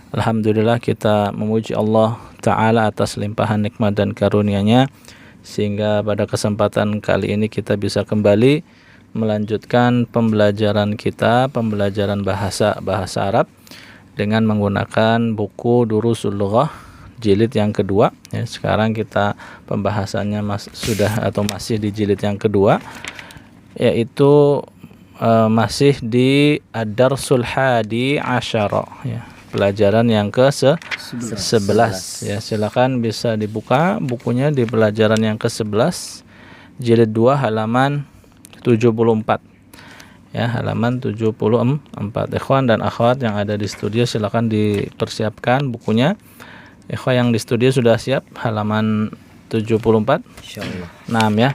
Alhamdulillah kita memuji Allah Ta'ala atas limpahan nikmat dan karunia-Nya, sehingga pada kesempatan kali ini kita bisa kembali melanjutkan pembelajaran kita, pembelajaran bahasa Arab dengan menggunakan buku Durusul Lughah jilid yang kedua. Ya, sekarang kita pembahasannya masih di jilid yang kedua, yaitu masih di Ad-Darsul Hadi Asyara, ya, pelajaran yang ke-11. Ya, silakan bisa dibuka bukunya di pelajaran yang ke-11 jilid 2 halaman 74. Ya, halaman 74. Ikhwan dan akhwat yang ada di studio silakan dipersiapkan bukunya. Ikhwan yang di studio sudah siap halaman 74? Insyaallah. Nah, ya.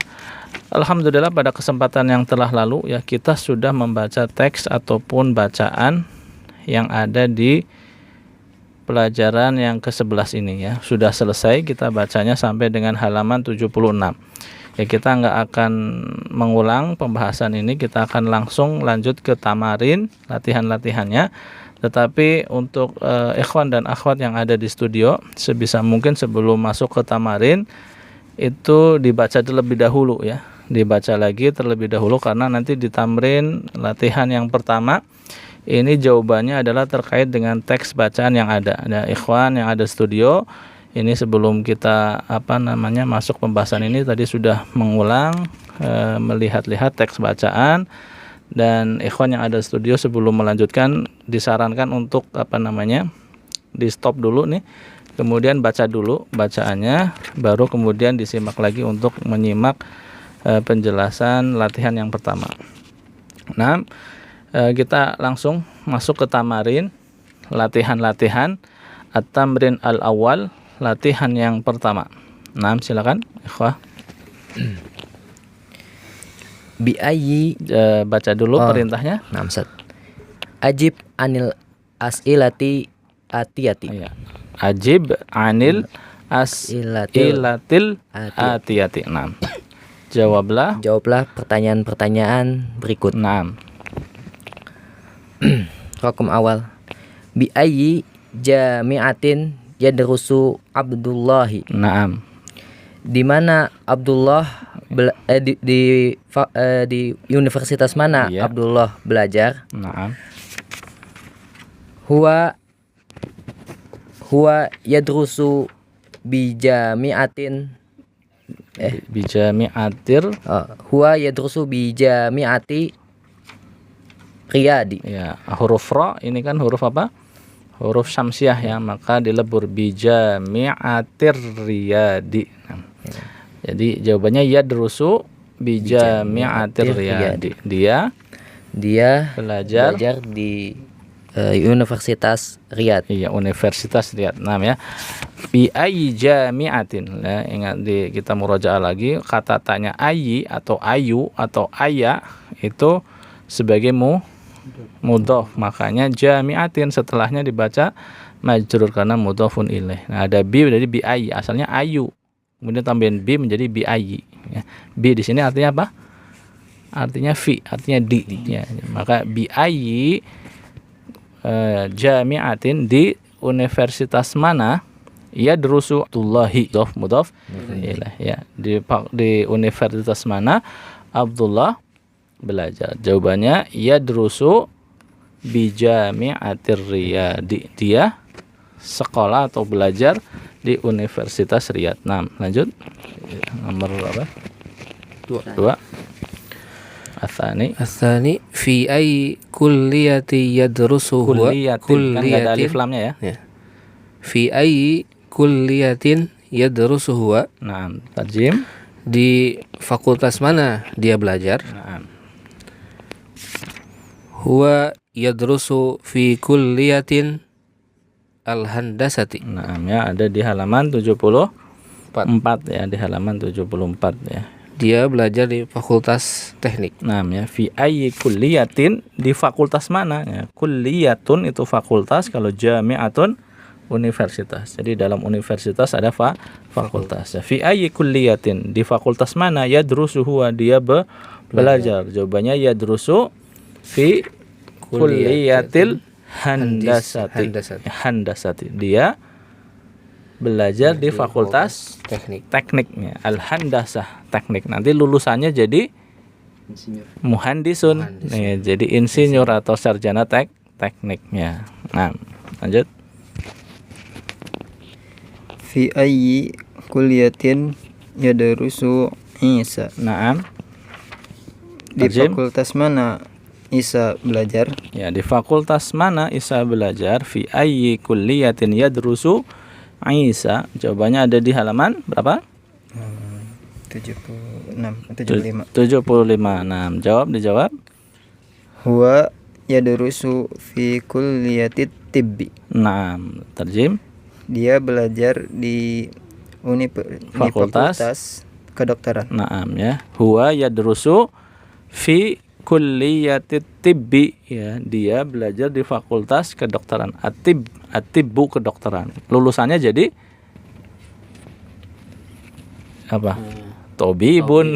Alhamdulillah pada kesempatan yang telah lalu ya kita sudah membaca teks ataupun bacaan yang ada di pelajaran yang ke-11 ini ya. Sudah selesai kita bacanya sampai dengan halaman 76. Ya, kita nggak akan mengulang pembahasan ini, kita akan langsung lanjut ke tamarin, latihan-latihannya. Tetapi untuk ikhwan dan akhwat yang ada di studio, sebisa mungkin sebelum masuk ke tamarin itu dibaca terlebih dahulu ya. Dibaca lagi terlebih dahulu karena nanti di tamrin latihan yang pertama ini jawabannya adalah terkait dengan teks bacaan yang ada. Ada ikhwan yang ada studio ini sebelum kita masuk pembahasan ini tadi sudah mengulang melihat-lihat teks bacaan, dan ikhwan yang ada studio sebelum melanjutkan disarankan untuk di stop dulu nih, kemudian baca dulu bacaannya, baru kemudian disimak lagi untuk menyimak penjelasan latihan yang pertama. Nah, kita langsung masuk ke tamarin, latihan-latihan at-tamrin al-awwal, latihan yang pertama. Nah, silakan ikhwah. Bi ayyi, baca dulu perintahnya. Nah, Ustaz. Ajib anil as'ilati atiyati. Ya. Ajib anil as'ilatil atiyati. Nah. Jawablah pertanyaan-pertanyaan berikut. Naam. Raqam awal. Bi ayyi jami'atin yadrusu Abdullahi. Naam. Di mana Abdullah di universitas mana iya. Abdullah belajar? Naam. Huwa yadrusu bi jami'atin huwa yadrusu bi jami'ati Riyadi. Ya, huruf ra ini kan huruf apa? Huruf syamsiah ya, maka dilebur bi jami'atir Riyadi. Jadi jawabannya yadrusu bi jami'atir Riyadi. Dia belajar di Universitas Riyadh. Iya, Universitas Riyadh. Nah ya. Bi ayyi jami'atin. Nah, ingat kita murajaah lagi, kata tanya ayyi atau ayu atau aya itu sebagai mudhaf. Makanya jami'atin setelahnya dibaca majrur karena mudhafun ilaih. Nah, ada bi jadi bi ayyi, asalnya ayu. Kemudian tambahin bi menjadi bi ayyi. Ya. Bi di sini artinya apa? Artinya fi, artinya di. Ya. Maka bi ayyi jami'atin, di universitas mana yadrusu Abdullahi, mudhaf ilaih ya, di universitas mana Abdullah belajar. Jawabannya yadrusu bi jami'atir Riyadi, dia sekolah atau belajar di Universitas Riyadh. Nah, lanjut nomor berapa? 2. Atsani fi ay kulliyati yadrusu huwa kulliyatin, kan ada alif lamnya ya. Fi ay kulliyatin yadrusu huwa. Nah, tarjim. Di fakultas mana dia belajar? Nah. Huwa yadrusu fi kulliyatin al-handasati. Nah, ya ada di halaman 74 ya, di halaman 74 ya. Dia belajar di fakultas teknik. Nah, ya fi ayyi kulliyatin, di fakultas mana ya. Kulliyatun itu fakultas, kalau jami'atun universitas. Jadi dalam universitas ada fakultas. Ya. Fi ayyi kulliyatin, di fakultas mana yadrusu huwa, dia belajar. Jawabannya yadrusu fi kulliyatil handasati. Handasati. Handasati. Dia belajar di fakultas teknik. tekniknya. Al-handasah, teknik. Nanti lulusannya jadi muhandisun. Nih, jadi insinyur atau sarjana tekniknya. Nah, lanjut. Fi ayyi kulliyatin yadrusu Isa. Naam. Di Tarjim. fakultas mana Isa belajar? Ya, di fakultas mana Isa belajar? Fi ayyi kulliyatin yadrusu Isa. Jawabannya ada di halaman berapa? 75. 75. Nah, dijawab. Huwa yadrusu fi kulliyatit tibbi. Nah, tarjim. Dia belajar di Fakultas. fakultas kedokteran. Naam ya. Huwa yadrusu fi kulliyatit tibbi ya. Dia belajar di fakultas kedokteran. At-tibbu kedokteran. Lulusannya jadi apa? Tobibun.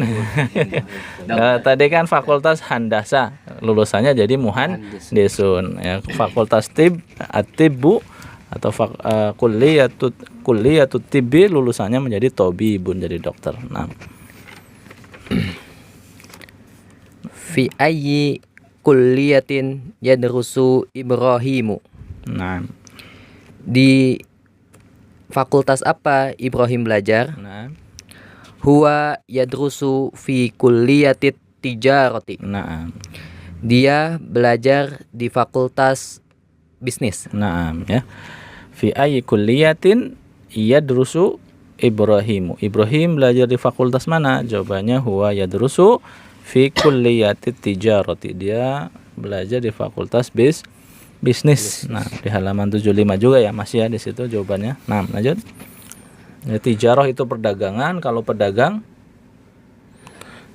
Nah, tadi kan fakultas handasa, lulusannya jadi muhandisun. Ya, fakultas at-tibbu atau kulliyatut tibbi lulusannya menjadi tobibun, jadi dokter. Nah, Fi ayyi kulliyatin yadrusu Ibrahimu. nah, Di fakultas apa Ibrahim belajar? nah, Huwa yadrusu fi kulliyatit tijarati. nah, Dia belajar di fakultas bisnis. nah, ya. Fi ayyi kulliyatin yadrusu Ibrahimu. Ibrahim belajar di fakultas mana? Jawabannya huwa yadrusu fi kulliyatit tijarati. Dia belajar di fakultas bisnis. Nah, di halaman 75 juga ya, masih ya di situ jawabannya. Nah, lanjut. Ya, tijarah itu perdagangan, kalau pedagang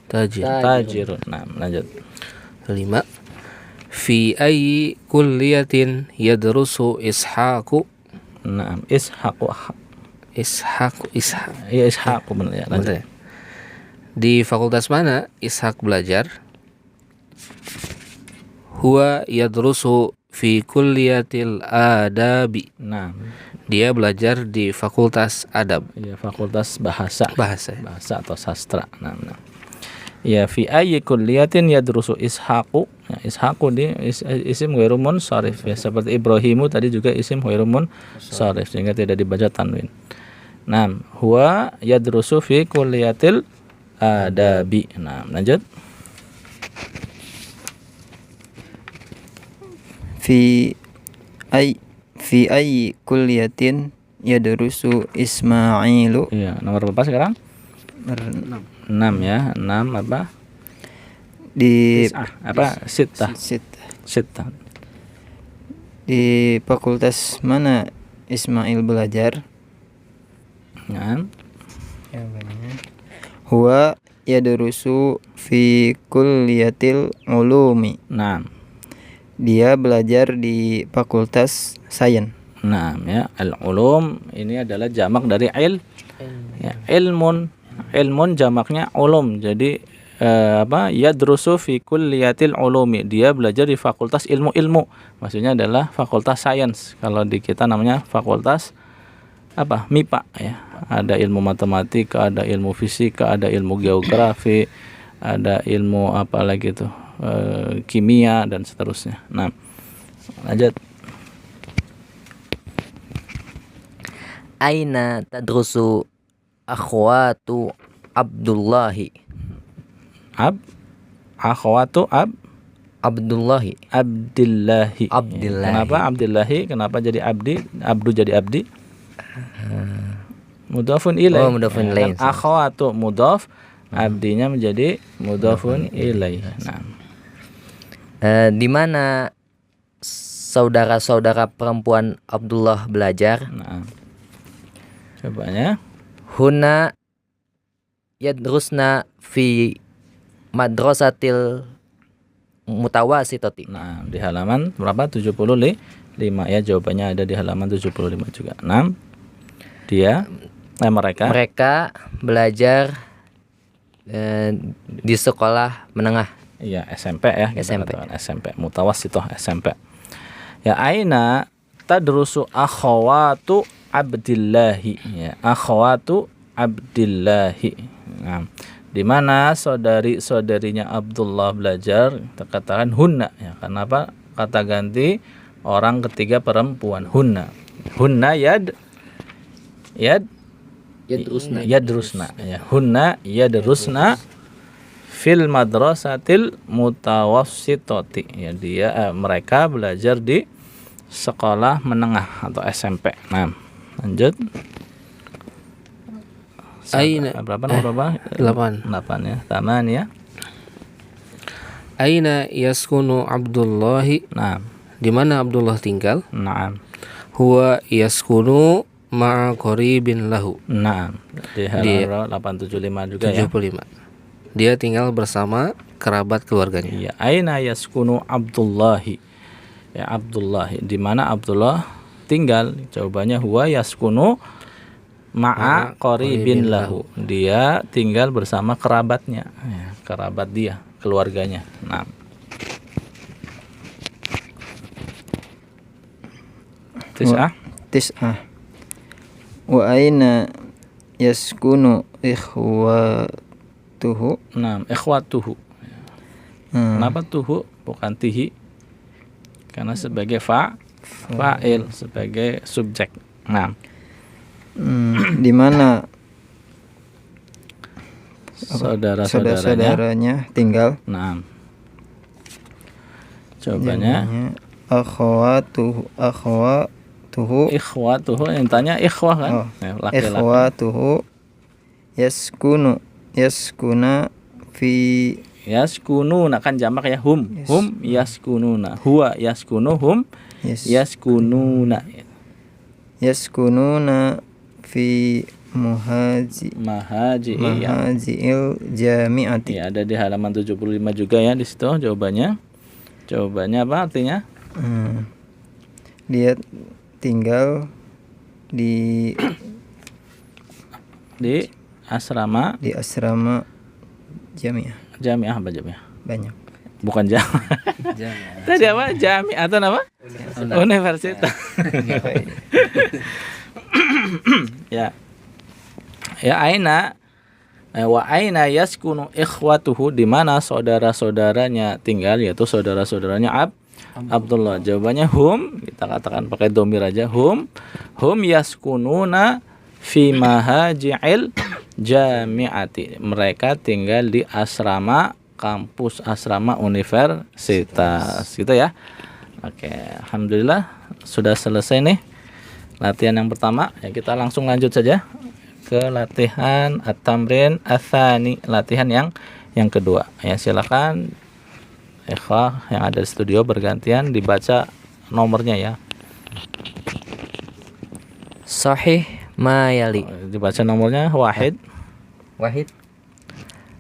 tajirun. Nah, lanjut. 5. Fi ayyi kulliyatin yadrusu Ishaqu. Nah, Ishaq. Ya, Ishaq benar ya. Lanjut. Betul ya? Di fakultas mana Ishaq belajar? Huwa yadrusu fi kulliyatil adabi. Nah, Dia belajar di fakultas adab. ya, fakultas bahasa Bahasa. atau sastra. Nah. Ya, fi ayyi kulliyatin yadrusu Ishaqu. Ya, Ishaqu di isim ghairu munsharif ya, seperti Ibrahimu tadi juga isim ghairu munsharif sehingga tidak dibaca tanwin. Nah, huwa yadrusu fi kulliyatil adabi. Nah, lanjut. Fi ayyi kulliyatin yadrusu Ismailu. Iya, nomor berapa sekarang? 6 ya. 6 apa? Di Sittah. Di fakultas mana Ismail belajar? Nah, Huwa yadrusu fi kulliyatil ulumi. nah. Dia belajar di fakultas sains. Nah, ya, al-ulum ini adalah jamak dari ya, ilmun jamaknya ulum. Jadi yadrusu fi kulliyatil ulumi. Dia belajar di fakultas ilmu. Maksudnya adalah fakultas sains. Kalau di kita namanya fakultas MIPA ya. Ada ilmu matematika, ada ilmu fisika, ada ilmu geografi, ada ilmu apa lagi tuh? Kimia dan seterusnya. Nah, lanjut. Aina tadrusu akhwatu Abdullahi. Akhwatu Abdullahi. Abdillahi. Kenapa Abdillahi? Kenapa jadi abdi? Abdu jadi abdi? Mudhafun ilaih. Oh, mudhafun ilaih. Akhwatu mudhaf, abdinya menjadi mudhafun ilaih. Nah, Di mana saudara-saudara perempuan Abdullah belajar? nah. Cobanya. Huna yadrusna fi madrasatil mutawasitati. Nah, di halaman berapa? 75 ya, jawabannya ada di halaman 75 juga. 6. Mereka belajar di sekolah menengah. iya, SMP ya, SMP. SMP mutawassithah SMP. Ya, aina tadrusu akhawatu Abdillahi, ya, akhawatu Abdillahi. Nah, di mana saudari-saudarinya Abdullah belajar, kita katakan hunna, ya. Kenapa kata ganti orang ketiga perempuan, hunna. Hunna yadrusna, ya. Hunna yadrusna fil madrasatil mutawassitati, ya, mereka belajar di sekolah menengah atau SMP. Nah, lanjut. Aina Berapa? 8. 8 ya. Taman ya. Aina yaskunu Abdullahi, Nah, di mana Abdullah tinggal? nah. Huwa yaskunu ma'a qaribin lahu, Nah, di halaman 875 juga ya. 75. Dia tinggal bersama kerabat keluarganya. Iya, aina yaskunu Abdullahi. Ya, Abdullahi. Di mana Abdullah tinggal? Jawabannya huwa yaskunu ma'a qaribin lahu. Dia tinggal bersama kerabatnya. Ya, kerabat dia, keluarganya. Nah. Tis'ah. Wa aina yaskunu ikhwatuhu. Nah, ikhwatuhu. Kenapa tuhu bukan tihi? Karena sebagai fa'il, sebagai subjek. Nah, Di mana saudara-saudaranya tinggal? Nah, jawabannya akhwatuhu. ikhwatuhu. Yang tanya ikhwah kan? Oh, Ya, laki-laki. Ikhwatuhu yaskuna fi Yaskununa kan jamak ya, hum. Hum yaskununa. Huwa yaskunu, hum yaskununa. yaskununa fi Mahaji'il jami'ati. ya, ada di halaman 75 juga ya, di situ jawabannya. Jawabannya apa artinya? Dia tinggal di asrama jami'ah. Jami'ah apa jami'ah? Banyak. Bukan jami'ah. Tadi apa? Jami'ah atau apa? Universitas. Ya. Ya, aina wa aina yaskunu ikhwatuhu, di mana saudara-saudaranya tinggal, yaitu saudara-saudaranya Abdullah. Jawabannya hum, kita katakan pakai dhamir aja, hum yaskununa fi mahaji'il jami'ati. Mereka tinggal di asrama kampus, asrama universitas, gitu ya. Oke, alhamdulillah sudah selesai nih latihan yang pertama. Ya, kita langsung lanjut saja ke latihan at-tamrin ats-tsani, latihan yang kedua. Ya, silakan ikhwah yang ada di studio bergantian dibaca nomornya ya. Sahih ma yali. Dibaca nomornya wahid.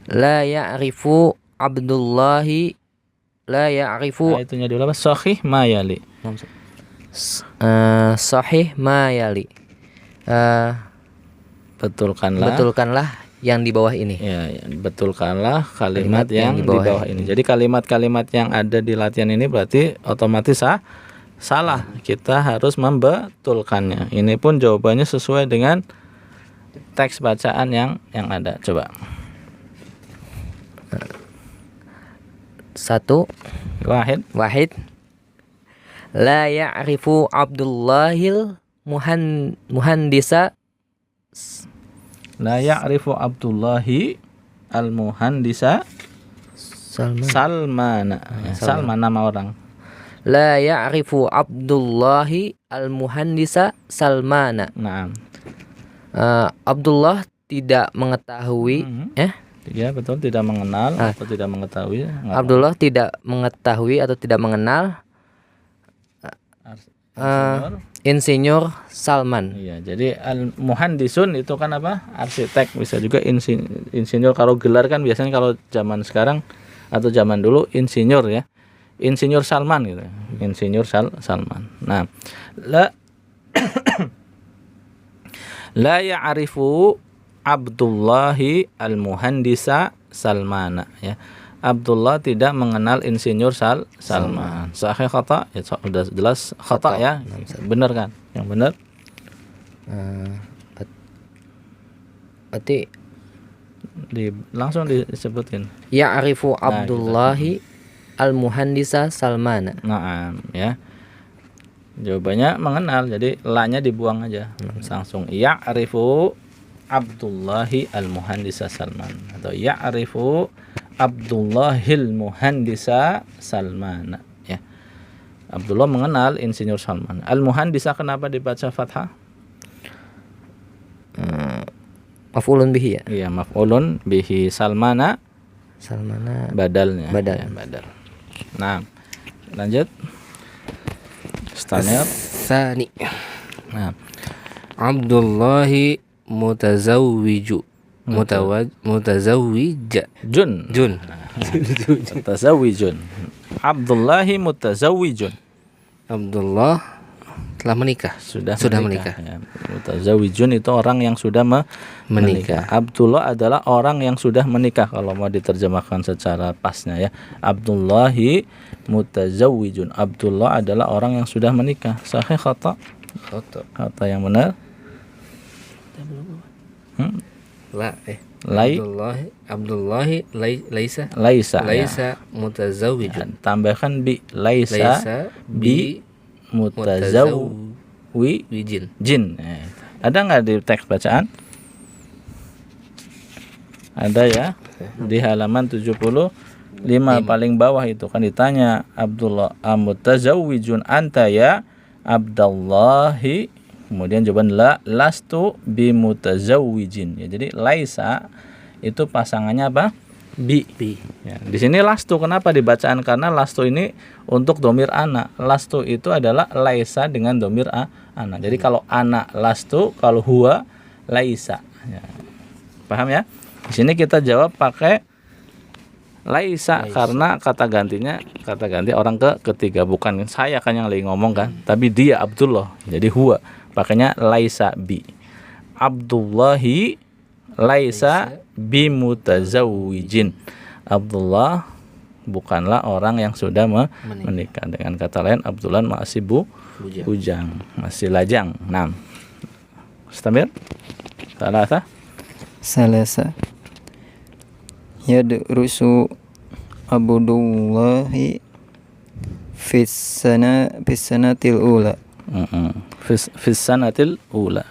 La ya'rifu Abdullahi. La ya'rifu. Itunya dulu apa? Sahih ma yali. Sahih ma yali. Betulkanlah yang di bawah ini. Ya, betulkanlah kalimat yang di bawah ini. Jadi kalimat-kalimat yang ada di latihan ini berarti otomatis salah. Kita harus membetulkannya. Ini pun jawabannya sesuai dengan teks bacaan yang ada. Coba. 1. Wahid. La ya'rifu Abdullahil muhandisa. La ya'rifu Abdullahi al-muhandisa Salmana. Salman nama orang. La ya'rifu Abdullahi al-muhandisa Salmana. Nah. Abdullah tidak mengetahui. Ya, betul, tidak mengenal atau tidak mengetahui. Abdullah tidak mengetahui atau tidak mengenal Insinyur Salman. Iya, jadi al-muhandisun itu kan apa? Arsitek, bisa juga insinyur. Kalau gelar kan biasanya kalau zaman sekarang atau zaman dulu insinyur ya. Insinyur Salman gitu. Insinyur Salman. Nah, la ya'rifu Abdullahi al-muhandisa Salmana ya. Abdullah tidak mengenal Insinyur Salman. Sahih khata? Ya, sudah jelas khata ya. Benar kan? Yang benar? Berarti Langsung disebutin. ya'rifu Abdullahi al-muhandisa Salmana. Nah, ya. Jawabannya mengenal, jadi la-nya dibuang aja. Langsung ya'rifu Abdullahi al-muhandisa Salman atau ya'rifu Abdullahil muhandisa Salman ya. Abdullah mengenal Insinyur Salman. Al-muhandisa kenapa dibaca fathah? Maf'ulun bihi ya. Iya, maf'ulun bihi. Salmana badalnya. Badal. Ya, badal. Nah, lanjut. Stamir. Tsani. Nah, Abdullahi mutazawwiju. Mutazawwija. Jun. Mutazawijun. Abdullahi mutazawijun. Abdullah telah menikah. Sudah menikah. Ya. Mutazawijun itu orang yang sudah menikah. Menikah. Abdullah adalah orang yang sudah menikah kalau mau diterjemahkan secara pasnya ya. Abdullahi mutazawijun. Abdullah adalah orang yang sudah menikah. Sahih khata? Khata yang benar. Abdullahi laisa Ya. mutazawwijun. Tambahkan bi laisa bi mutazawwijin. Nah, ada nggak di teks bacaan? Ada ya, di halaman 75 paling bawah itu kan ditanya Abdullah amutazawwijun anta ya Abdullahi, kemudian jawaban la lastu bimutazawwijin ya. Jadi laisa itu pasangannya apa? Bi. Ya, di sini lastu kenapa dibacaan? Karena lastu ini untuk domir anak. Lastu itu adalah laisa dengan domir anak. Jadi kalau anak lastu, kalau huwa laisa. Ya. Paham ya? Di sini kita jawab pakai laisa karena kata ganti orang ketiga, bukan saya kan yang lagi ngomong kan, tapi dia Abdullah. Jadi huwa pakainya laisa bi. Abdullahi laisa bimutazawwijin. Abdullah bukanlah orang yang sudah menikah. Dengan kata lain Abdullah masih bujang, masih lajang. 6. Mustamir. Salasa. Yadrusu Abdullahi fis-sanatil ula. Fis-sanatil ula.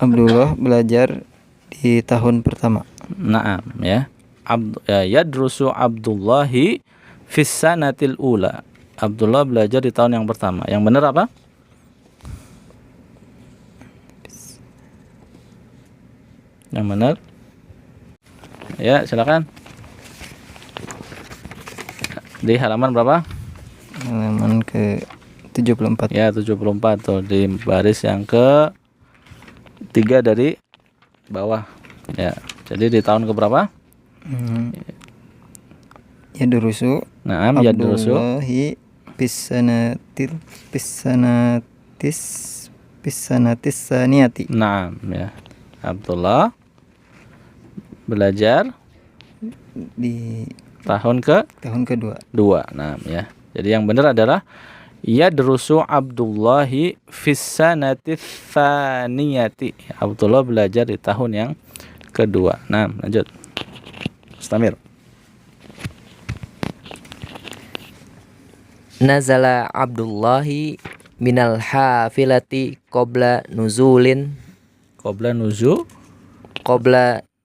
Abdullah belajar di tahun pertama. Naam ya. Yadrusu Abdullahi fis-sanatil ula. Abdullah belajar di tahun yang pertama. Yang benar apa? Yang benar? Ya, silakan. Di halaman berapa? Halaman ke 74. Ya, 74 tuh di baris yang ke 3 dari bawah. Ya. Jadi di tahun ke berapa? Yadrusu Naam, yadrusu Abdullahi fis-sanatis saniyati. Naam ya. Abdullah belajar Di tahun kedua. 2. Nah, ya. Jadi yang benar adalah yadrusu Abdullahi fis sanati tsaniyati. Abdullah belajar di tahun yang kedua. Nah, lanjut. Mustamir. Nazala Abdullahi minal hafilati qabla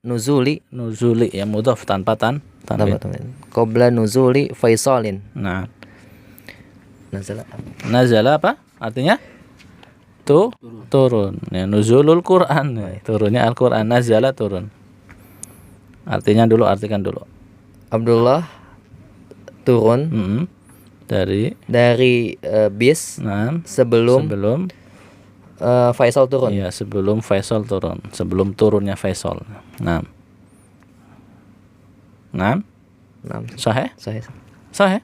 nuzuli ya, mudhaf tanpa tanwin. Qabla nuzuli Faisalin. Nah, Nazala nazala apa? Artinya turun. Ya, nuzulul Quran. Ya, turunnya Al-Quran. Nazala turun. Artikan dulu. Abdullah turun dari bis sebelum Faisal turun. Iya, sebelum Faisal turun. Sebelum turunnya Faisal. Nah. Sahih? Sahih.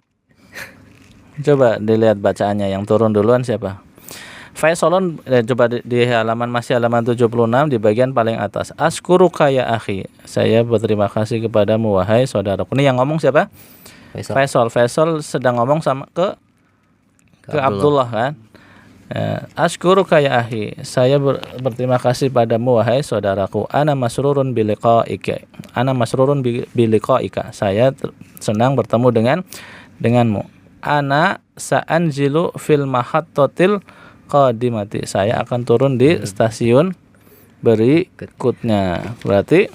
Coba dilihat bacaannya, yang turun duluan siapa? Faisalun, coba di halaman, masih halaman 76 di bagian paling atas. Askuruka ya akhi, saya berterima kasih kepadamu wahai saudaraku. Ini yang ngomong siapa? Faisal. Faisal sedang ngomong sama ke Abdullah kan. Askuruka ya akhi, saya berterima kasih padamu wahai saudaraku. Ana masrurun biliqaika. Ana masrurun biliqaika. Saya senang bertemu denganmu. Ana sa'anzilu fil mahattatil qadimati. Saya akan turun di stasiun berikutnya. Berarti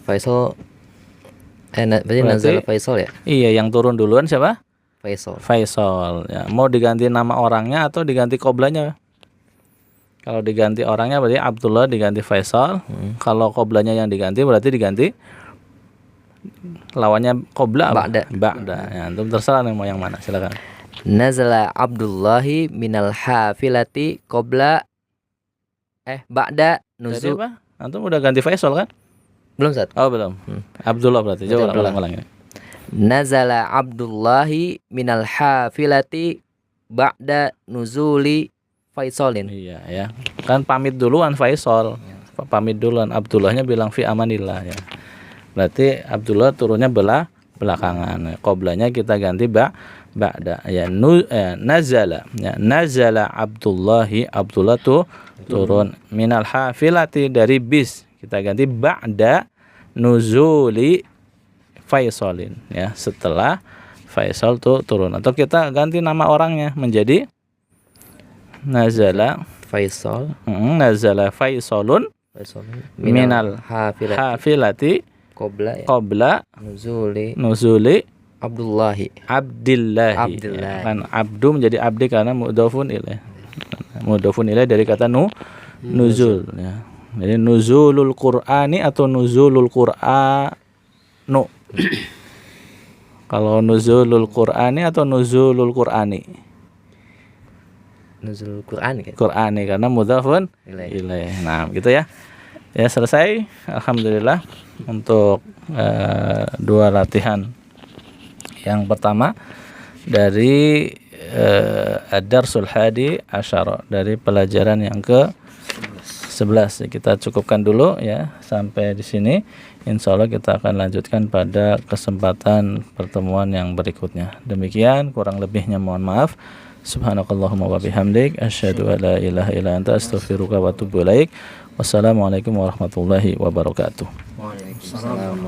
Faisal berarti nazala Faisal ya? Iya, yang turun duluan siapa? Faisal. Ya. Mau diganti nama orangnya atau diganti qoblanya? Kalau diganti orangnya berarti Abdullah diganti Faisal. Kalau qoblanya yang diganti berarti diganti lawannya qobla apa? Ba'da. Ya, antum terserah nih mau yang mana, silakan. Nazala Abdullahi minal hafilati qabla ba'da Jadi nuzul. apa? Antum udah ganti Faisal kan? Belum Ustaz. Oh, belum. Abdullah berarti. Coba ulang-ulang ini. Nazala Abdullahi minal hafilati ba'da nuzuli Faisalin. Iya ya. Kan pamit duluan Faisal. Pamit duluan, Abdullahnya bilang fi amanillah ya. Berarti Abdullah turunnya belakangan. Qoblanya kita ganti ba'da ya. Nazala ya. Nazala Abdullahi, Abdullah tuh turun minal hafilati dari bis. Kita ganti ba'da nuzuli Faisalin ya, setelah Faisal tuh turun. Atau kita ganti nama orangnya menjadi Nazala Faisal. Nazala Faisalun minal hafilati qabla nuzuli Abdullahi. Kan abdu menjadi abdi karena mudhofun ilaih. Mudhofun ilaih dari kata nuzul ya. Jadi nuzulul Qur'ani atau nuzulul Qur'anu. Kalau nuzulul Qur'ani atau nuzulul Qur'ani? Nuzulul Qur'ani kan? Qur'ani karena mudhafun ilaih. Nah, gitu ya. Ya, selesai. Alhamdulillah untuk dua latihan. Yang pertama dari Ad-Darsul Hadi Asyara, dari pelajaran yang ke-11. Kita cukupkan dulu ya sampai di sini. Insyaallah kita akan lanjutkan pada kesempatan pertemuan yang berikutnya. Demikian, kurang lebihnya mohon maaf. Subhanakallahumma wa bihamdik asyhadu an la ilaha illa anta astaghfiruka wa atubu ilaik. Wassalamualaikum warahmatullahi wabarakatuh. Waalaikumsalam.